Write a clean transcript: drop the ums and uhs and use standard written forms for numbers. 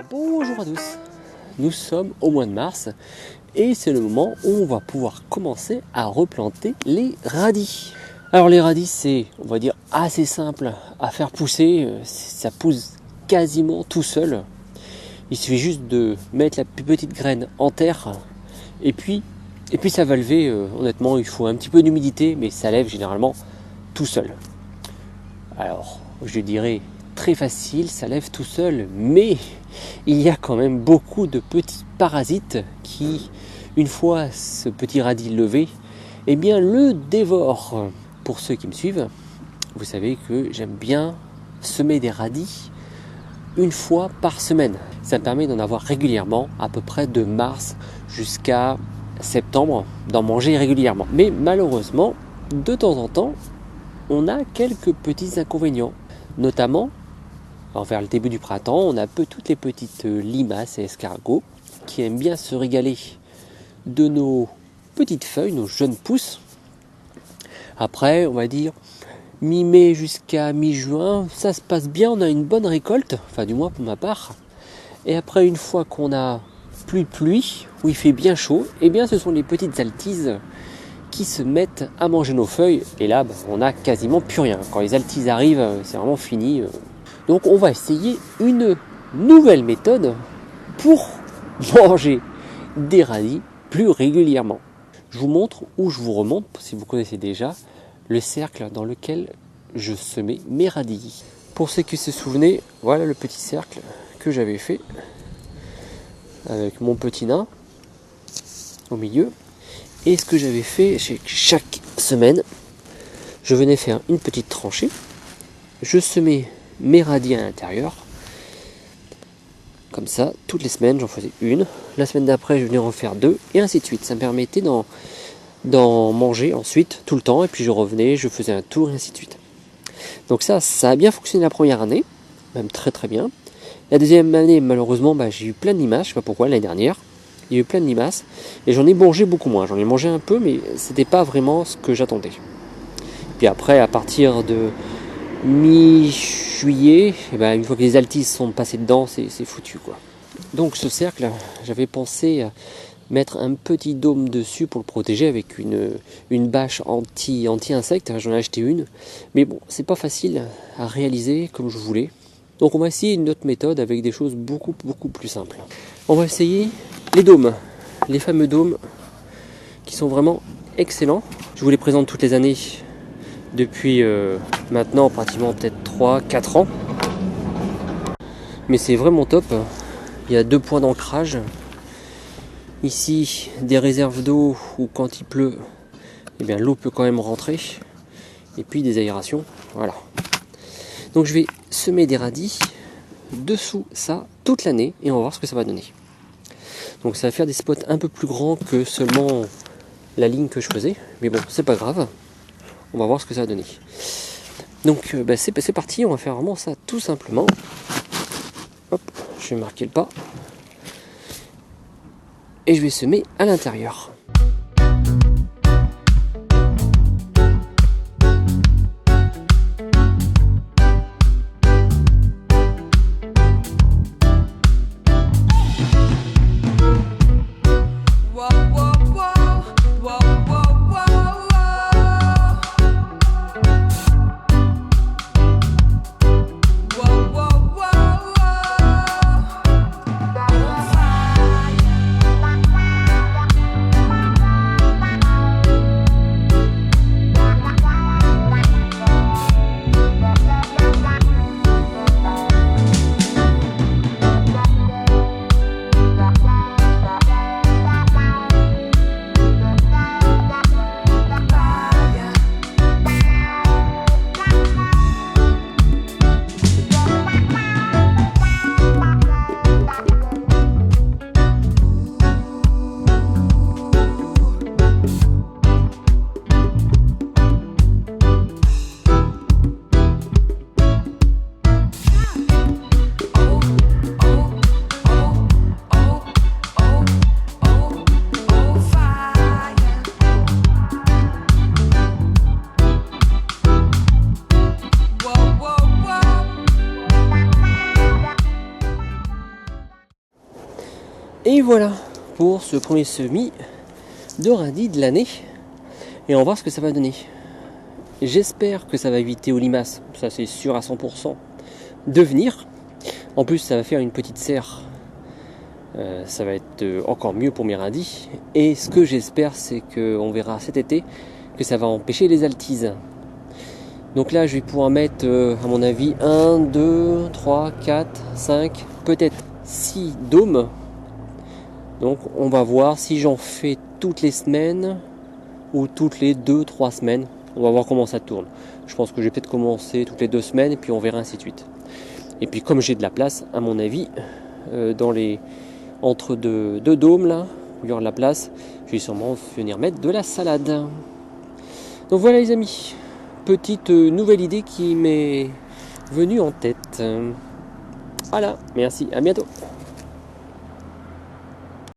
Bonjour à tous, nous sommes au mois de mars et c'est le moment où on va pouvoir commencer à replanter les radis. Alors les radis c'est, on va dire, assez simple à faire pousser, ça pousse quasiment tout seul. Il suffit juste de mettre la plus petite graine en terre et puis ça va lever, honnêtement il faut un petit peu d'humidité mais ça lève généralement tout seul. Alors je dirais très facile, ça lève tout seul, mais il y a quand même beaucoup de petits parasites qui, une fois ce petit radis levé, eh bien le dévorent. Pour ceux qui me suivent, vous savez que j'aime bien semer des radis une fois par semaine. Ça me permet d'en avoir régulièrement, à peu près de mars jusqu'à septembre, d'en manger régulièrement. Mais malheureusement, de temps en temps, on a quelques petits inconvénients, notamment vers le début du printemps, on a un peu toutes les petites limaces et escargots qui aiment bien se régaler de nos petites feuilles, nos jeunes pousses. Après, on va dire mi-mai jusqu'à mi-juin, ça se passe bien, on a une bonne récolte, enfin du moins pour ma part. Et après, une fois qu'on a plus de pluie, où il fait bien chaud, eh bien ce sont les petites altises qui se mettent à manger nos feuilles. Et là, on n'a quasiment plus rien. Quand les altises arrivent, c'est vraiment fini. Donc on va essayer une nouvelle méthode pour manger des radis plus régulièrement. Je vous montre ou je vous remonte, si vous connaissez déjà, le cercle dans lequel je semais mes radis. Pour ceux qui se souvenaient, voilà le petit cercle que j'avais fait avec mon petit nain au milieu. Et ce que j'avais fait chaque semaine, je venais faire une petite tranchée, je semais mes radis à l'intérieur, comme ça, toutes les semaines j'en faisais une, la semaine d'après je venais en faire deux, et ainsi de suite. Ça me permettait d'en manger ensuite tout le temps, et puis je revenais, je faisais un tour, et ainsi de suite. Donc ça a bien fonctionné la première année, même très très bien. La deuxième année, malheureusement, j'ai eu plein de limaces, je sais pas pourquoi, l'année dernière, il y a eu plein de limaces, et j'en ai mangé beaucoup moins. J'en ai mangé un peu, mais c'était pas vraiment ce que j'attendais. Puis après, à partir de mi-juillet, une fois que les altises sont passées dedans, c'est foutu quoi. Donc ce cercle, j'avais pensé mettre un petit dôme dessus pour le protéger avec une bâche anti-insectes. J'en ai acheté une, mais bon, c'est pas facile à réaliser comme je voulais. Donc on va essayer une autre méthode avec des choses beaucoup plus simples. On va essayer les dômes, les fameux dômes qui sont vraiment excellents. Je vous les présente toutes les années depuis maintenant pratiquement peut-être 3-4 ans. Mais c'est vraiment top. Il y a 2 points d'ancrage. Ici, des réserves d'eau où quand il pleut, l'eau peut quand même rentrer. Et puis des aérations. Voilà. Donc je vais semer des radis dessous ça toute l'année et on va voir ce que ça va donner. Donc ça va faire des spots un peu plus grands que seulement la ligne que je faisais. Mais bon, c'est pas grave. On va voir ce que ça va donner. Donc c'est parti, on va faire vraiment ça tout simplement. Hop, je vais marquer le pas. Et je vais semer à l'intérieur. Et voilà pour ce premier semis de radis de l'année. Et on va voir ce que ça va donner. J'espère que ça va éviter aux limaces, ça c'est sûr à 100%, de venir. En plus ça va faire une petite serre, ça va être encore mieux pour mes radis. Et ce que j'espère c'est qu'on verra cet été que ça va empêcher les altises. Donc là je vais pouvoir mettre à mon avis 1, 2, 3, 4, 5, peut-être 6 dômes. Donc on va voir si j'en fais toutes les semaines ou toutes les 2-3 semaines. On va voir comment ça tourne. Je pense que je vais peut-être commencer toutes les 2 semaines et puis on verra ainsi de suite. Et puis comme j'ai de la place, à mon avis, dans les entre deux dômes là, où il y aura de la place, je vais sûrement venir mettre de la salade. Donc voilà les amis, petite nouvelle idée qui m'est venue en tête. Voilà, merci, à bientôt.